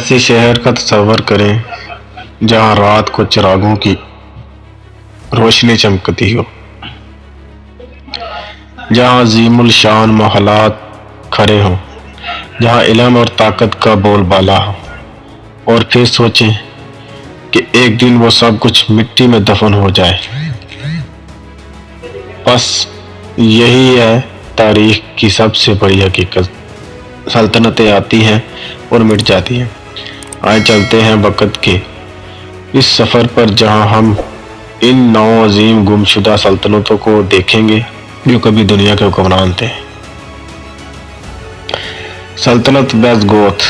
ایسے شہر کا تصور کریں جہاں رات کو چراغوں کی روشنی چمکتی ہو، جہاں عظیم الشان محلات کھڑے ہوں، جہاں علم اور طاقت کا بول بالا ہو، اور پھر سوچیں کہ ایک دن وہ سب کچھ مٹی میں دفن ہو جائے۔ بس یہی ہے تاریخ کی سب سے بڑی حقیقت۔ سلطنتیں آتی ہیں اور مٹ جاتی ہیں۔ آئے چلتے ہیں وقت کے اس سفر پر جہاں ہم ان 9 عظیم گمشدہ سلطنتوں کو دیکھیں گے جو کبھی دنیا کے حکمران تھے۔ سلطنت ویزگوت۔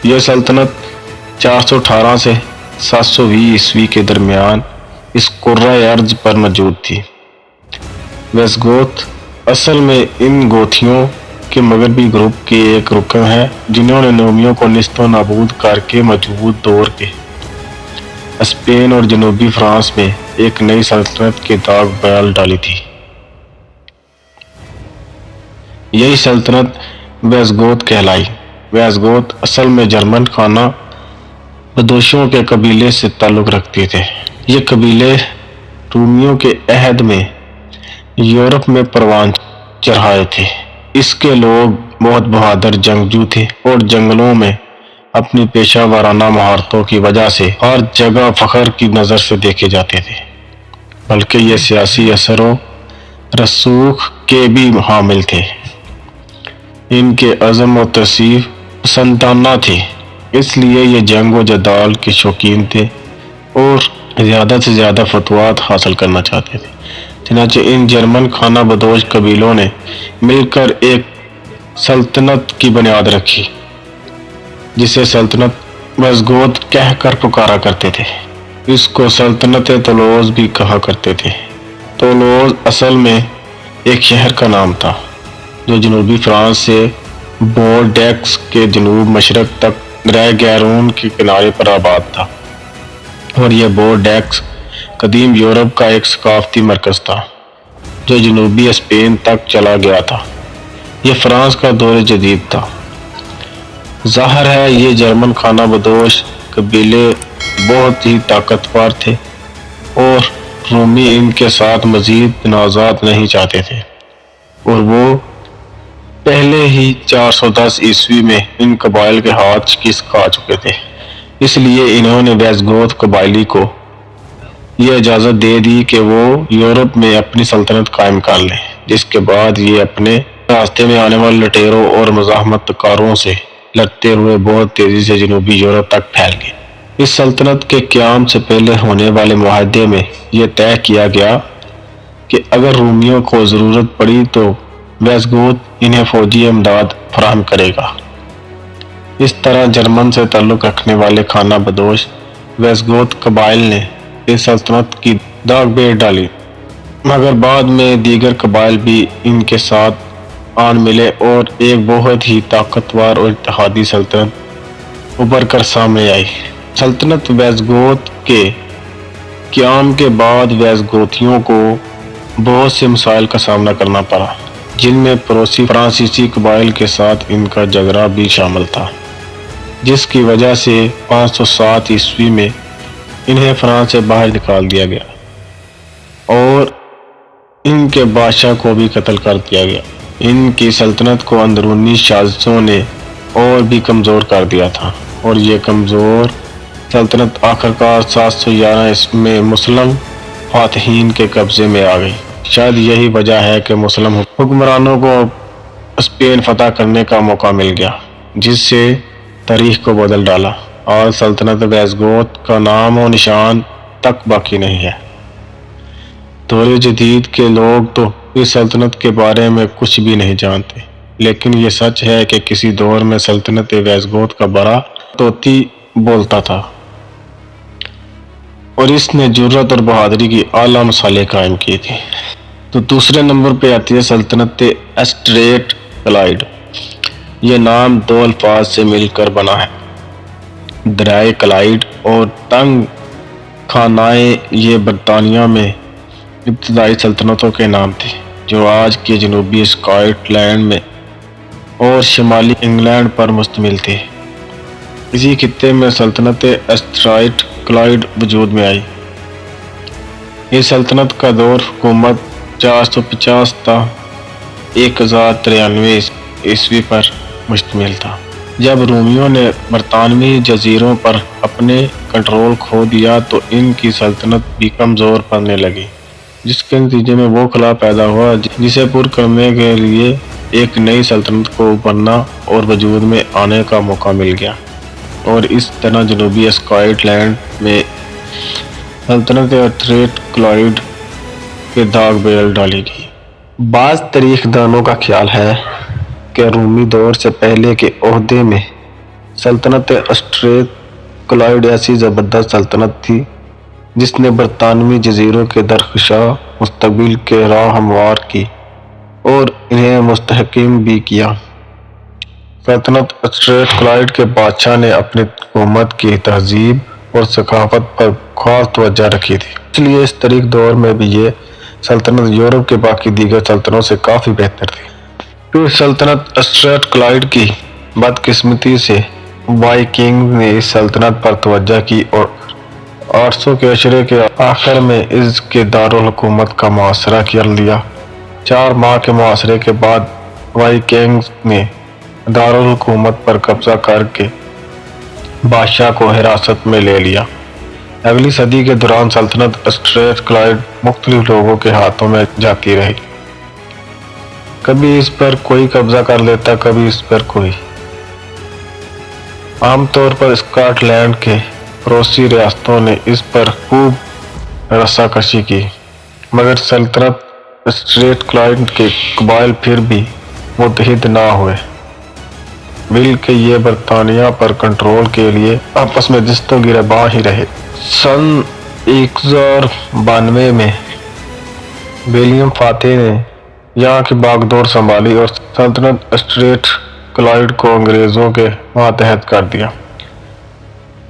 یہ سلطنت 418 سے 720 عیسوی کے درمیان اس کرۂ ارض پر موجود تھی۔ ویزگوت اصل میں ان گوتھیوں کے مغربی گروپ کے ایک رکن ہے جنہوں نے رومیوں کو نیست و نابود کر کے موجود دور کے اسپین اور جنوبی فرانس میں ایک نئی سلطنت کی داغ ڈال ڈالی تھی۔ یہی سلطنت ویزگوت کہلائی۔ ویزگوت اصل میں جرمن خانہ بدوشوں کے قبیلے سے تعلق رکھتے تھے۔ یہ قبیلے رومیوں کے عہد میں یورپ میں پروان چڑھائے تھے۔ اس کے لوگ بہت بہادر جنگجو تھے اور جنگلوں میں اپنی پیشہ ورانہ مہارتوں کی وجہ سے ہر جگہ فخر کی نظر سے دیکھے جاتے تھے، بلکہ یہ سیاسی اثر و رسوخ کے بھی حامل تھے۔ ان کے عزم و تصیف پسندانہ تھے، اس لیے یہ جنگ و جدال کے شوقین تھے اور زیادہ سے زیادہ فتوحات حاصل کرنا چاہتے تھے۔ چنانچہ ان جرمن خانہ بدوش قبیلوں نے مل کر ایک سلطنت کی بنیاد رکھی جسے سلطنت ویزگوت کہہ کر پکارا کرتے تھے۔ اس کو سلطنت تولوز بھی کہا کرتے تھے۔ تولوز اصل میں ایک شہر کا نام تھا جو جنوبی فرانس سے بورڈیکس کے جنوب مشرق تک دریا گیرون کے کنارے پر آباد تھا، اور یہ بورڈیکس قدیم یورپ کا ایک ثقافتی مرکز تھا جو جنوبی اسپین تک چلا گیا تھا۔ یہ فرانس کا دور جدید تھا۔ ظاہر ہے یہ جرمن خانہ بدوش قبیلے بہت ہی طاقتور تھے اور رومی ان کے ساتھ مزید تنازعات نہیں چاہتے تھے، اور وہ پہلے ہی 410 عیسوی میں ان قبائل کے ہاتھ شکست کھا چکے تھے۔ اس لیے انہوں نے ویزگوت قبائلی کو یہ اجازت دے دی کہ وہ یورپ میں اپنی سلطنت قائم کر لیں، جس کے بعد یہ اپنے راستے میں آنے والے لٹیروں اور مزاحمت کاروں سے لڑتے ہوئے بہت تیزی سے جنوبی یورپ تک پھیل گئے۔ اس سلطنت کے قیام سے پہلے ہونے والے معاہدے میں یہ طے کیا گیا کہ اگر رومیوں کو ضرورت پڑی تو ویزگوت انہیں فوجی امداد فراہم کرے گا۔ اس طرح جرمن سے تعلق رکھنے والے خانہ بدوش ویزگوت قبائل نے اس سلطنت کی داغ بیٹھ ڈالی، مگر بعد میں دیگر قبائل بھی ان کے ساتھ آن ملے اور ایک بہت ہی طاقتور اور اتحادی سلطنت ابھر کر سامنے آئی۔ سلطنت ویزگوت کے قیام کے بعد ویزگوتیوں کو بہت سے مسائل کا سامنا کرنا پڑا، جن میں پڑوسی فرانسیسی قبائل کے ساتھ ان کا جھگڑا بھی شامل تھا، جس کی وجہ سے 507 عیسوی میں انہیں فرانس سے باہر نکال دیا گیا اور ان کے بادشاہ کو بھی قتل کر دیا گیا۔ ان کی سلطنت کو اندرونی سازشوں نے اور بھی کمزور کر دیا تھا، اور یہ کمزور سلطنت آخرکار 711 عیسوی میں مسلم فاتحین کے قبضے میں آ گئی۔ شاید یہی وجہ ہے کہ مسلم حکمرانوں کو اسپین فتح کرنے کا موقع مل گیا، جس سے تاریخ کو بدل ڈالا۔ اور سلطنت ویزگوت کا نام و نشان تک باقی نہیں ہے۔ دور جدید کے لوگ تو اس سلطنت کے بارے میں کچھ بھی نہیں جانتے، لیکن یہ سچ ہے کہ کسی دور میں سلطنت ویزگوت کا بڑا طوطی بولتا تھا، اور اس نے جرأت اور بہادری کی اعلیٰ مثالیں قائم کی تھی۔ تو دوسرے نمبر پہ آتی ہے سلطنت اسٹریٹ کلائیڈ۔ یہ نام 2 الفاظ سے مل کر بنا ہے، دریائے کلائیڈ اور تنگ خانائے۔ یہ برطانیہ میں ابتدائی سلطنتوں کے نام تھے جو آج کے جنوبی اسکاٹ لینڈ میں اور شمالی انگلینڈ پر مشتمل تھے۔ اسی خطے میں سلطنت اسٹرائٹ کلائڈ وجود میں آئی۔ یہ سلطنت کا دور حکومت 450 تا 1093 عیسوی پر مشتمل تھا، جب رومیوں نے برطانوی جزیروں پر اپنے کنٹرول کھو دیا تو ان کی سلطنت بھی کمزور پڑنے لگی، جس کے نتیجے میں وہ خلا پیدا ہوا جسے پر کرنے کے لیے ایک نئی سلطنت کو ابھرنا اور وجود میں آنے کا موقع مل گیا، اور اس طرح جنوبی اسکاٹ لینڈ میں سلطنت اسٹریٹ کلائڈ کے داغ بیل ڈالی گئی۔ بعض تاریخ دانوں کا خیال ہے کہ رومی دور سے پہلے کے عہدے میں سلطنت اسٹریٹ کلائڈ ایسی زبردست سلطنت تھی جس نے برطانوی جزیروں کے درخشاں مستقبل کے راہ ہموار کی اور انہیں مستحکم بھی کیا۔ سلطنت اسٹریٹ کلائڈ کے بادشاہ نے اپنی حکومت کی تہذیب اور ثقافت پر خاص توجہ رکھی تھی، اس لیے اس تاریخ دور میں بھی یہ سلطنت یورپ کے باقی دیگر سلطنتوں سے کافی بہتر تھی۔ پھر سلطنت اسٹریٹ کلائڈ کی بدقسمتی سے وائکنگ نے اس سلطنت پر توجہ کی اور 800 کے عشرے کے آخر میں اس کے دارالحکومت کا محاصرہ کر لیا۔ 4 ماہ کے محاصرے کے بعد وائکنگز نے دارالحکومت پر قبضہ کر کے بادشاہ کو حراست میں لے لیا۔ اگلی صدی کے دوران سلطنت اسٹریٹ کلائڈ مختلف لوگوں کے ہاتھوں میں جاتی رہی، کبھی اس پر کوئی قبضہ کر لیتا، کبھی اس پر کوئی۔ عام طور پر اسکاٹ لینڈ کے پڑوسی ریاستوں نے اس پر خوب رسا کشی کی، مگر سلطنت اسٹریٹ کلائڈ کے قبائل پھر بھی متحد نہ ہوئے، بلکہ یہ برطانیہ پر کنٹرول کے لیے آپس میں دست و گریباں ہی رہے۔ سن 1092 میں ولیم فاتح نے یہاں کی باغ ڈور سنبھالی اور سلطنت اسٹریٹ کلائڈ کو انگریزوں کے ماتحت کر دیا۔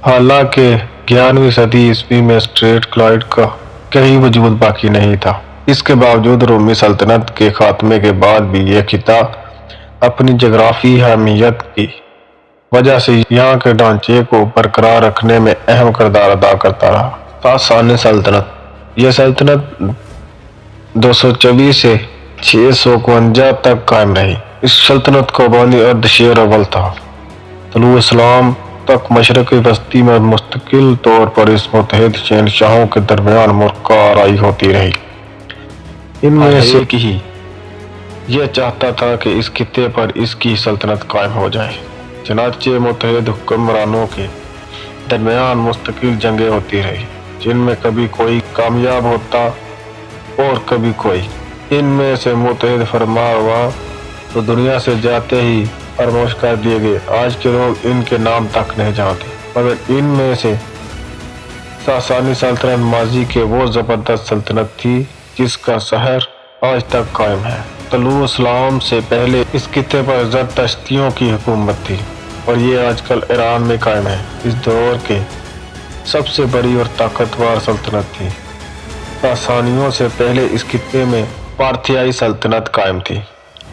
حالانکہ 11ویں صدی عیسوی میں اسٹریٹ کلائڈ کا کہیں وجود باقی نہیں تھا، اس کے باوجود رومی سلطنت کے خاتمے کے بعد بھی یہ خطہ اپنی جغرافیائی اہمیت کی وجہ سے یہاں کے ڈھانچے کو برقرار رکھنے میں اہم کردار ادا کرتا رہا۔ ساسانی سلطنت، یہ سلطنت 224 سے 652 تک قائم رہی۔ اس سلطنت کا بانی اردشیر اول تھا۔ طلوع اسلام تک مشرقی وسطی میں مستقل طور پر اس متحد شہنشاہوں کے درمیان مرقع آرائی ہوتی رہی۔ ان میں سے ایک ہی یہ چاہتا تھا کہ اس خطے پر اس کی سلطنت قائم ہو جائے، چنانچہ متحد حکمرانوں کے درمیان مستقل جنگیں ہوتی رہی، جن میں کبھی کوئی کامیاب ہوتا اور کبھی کوئی۔ ان میں سے متحد فرما ہوا تو دنیا سے جاتے ہی فراموش کر دیے گئے، آج کے لوگ ان کے نام تک نہیں جانتے، مگر ان میں سے ساسانی سلطنت ماضی کے وہ زبردست سلطنت تھی جس کا سحر آج تک قائم ہے۔ طلوع اسلام سے پہلے اس خطے پر زرتشتیوں کی حکومت تھی اور یہ آج کل ایران میں قائم ہے۔ اس دور کے سب سے بڑی اور طاقتور سلطنت تھی۔ ساسانیوں سے پہلے اس خطے میں پارتھیائی سلطنت قائم تھی،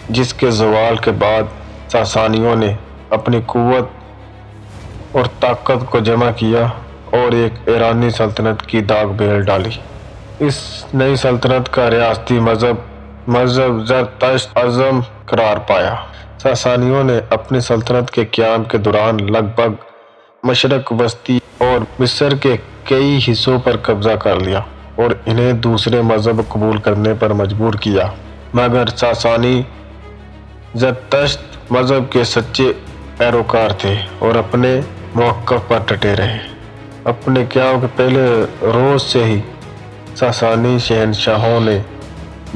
جس کے زوال کے بعد ساسانیوں نے اپنی قوت اور طاقت کو جمع کیا اور ایک ایرانی سلطنت کی داغ بیل ڈالی۔ اس نئی سلطنت کا ریاستی مذہب زرتشت اعظم قرار پایا۔ ساسانیوں نے اپنی سلطنت کے قیام کے دوران لگ بھگ مشرق وسطی اور مصر کے کئی حصوں پر قبضہ کر لیا اور انہیں دوسرے مذہب قبول کرنے پر مجبور کیا، مگر ساسانی زرتشت مذہب کے سچے پیروکار تھے اور اپنے موقف پر ڈٹے رہے۔ اپنے قیام کے پہلے روز سے ہی ساسانی شہنشاہوں نے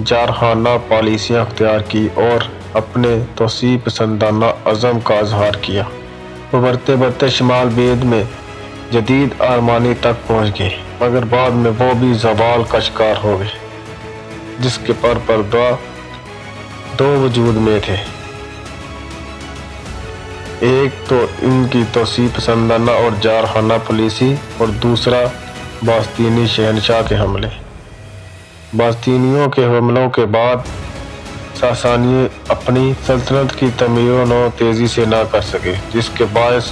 جارحانہ پالیسیاں اختیار کی اور اپنے توسیع پسندانہ عزم کا اظہار کیا۔ وہ بڑھتے بڑھتے شمال بید میں جدید آرمانی تک پہنچ گئے، مگر بعد میں وہ بھی زوال کا شکار ہو گئے، جس کے پر پردہ دو وجود میں تھے، ایک تو ان کی توسیع پسندانہ اور جارحانہ پالیسی اور دوسرا باستینی شہنشاہ کے حملے۔ باستینیوں کے حملوں کے بعد ساسانی اپنی سلطنت کی تعمیر و نو تیزی سے نہ کر سکے، جس کے باعث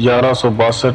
1162